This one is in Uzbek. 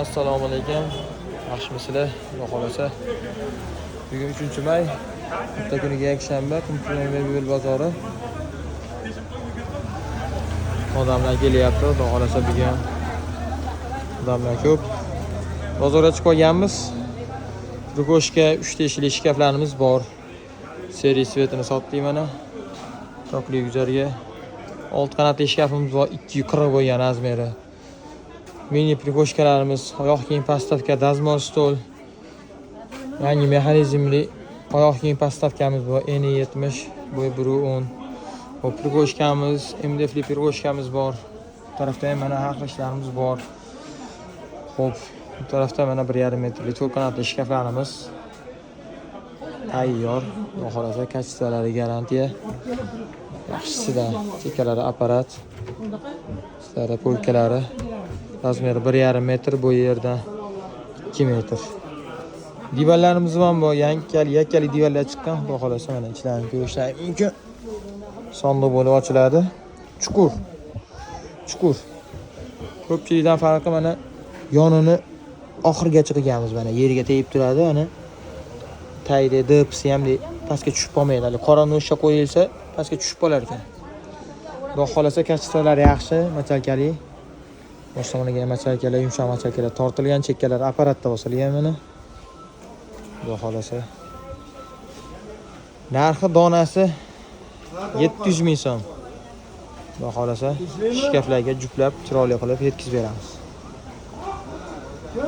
Assalomu alaykum. Yaxshimisizlar? Xudo xolasa. Bugun 3-may, hafta kuniga yakshanba, Qumchiloq bozori. Odamlar kelyapti, xudo xolasa bugun. Odamlar ko'p. Bozorga chiqib olganmiz. Rugoshka 3 teshili shkaflarimiz bor. Seri svetini sotdik mana. Tokli guzarga 6 qanotli shkafimiz bor, 240 bo'lgan razmeri. Mini prigoshkalarimiz, oyoq kiyim postavka, dazmol stol. Yangi mexanizmli oyoq kiyim postavkamiz bor, eni 70, bo'yi 1.10. Hop, prigoshkamiz, MDFli prigoshkamiz bor. Bu tarafda ham mana haqlashlarimiz bor. Hop, bu tarafda mana 1.5 metrli 4 qanotli shkaflarimiz tayyor. Xudo xolasa kachestalari garantiya. Yaxshisidan chekkalari apparat. Sizlarga polkalari razmeri 1.5 metr, bo'yi yerdan 2 metr. Divanlarimiz ham bor, yakkali divanlar chiqqan. Xudo xolasa mana ichlarini ko'rishingiz mumkin. Sonda bo'lib ochiladi. Chuqur. Ko'pchilikdan farqi mana yonini oxirigacha qilganmiz. Mana yerga tegib turadi, mana tayda dipsi ham pastga tushib qolmaydi. Qora no'shqa qo'yilsa, pastga tushib qolar ekan. Xudo xolasa kachestalar yaxshi, machalkali. Boshqalarga machalkalar, yumshoq machalkalar tortilgan, chekkalar apparatda bosilgan mana. Xudo xolasa. Narxi donasi 700 ming so'm. Xudo xolasa shkaflarga juplab, chiroyli qilib yetkazib beramiz.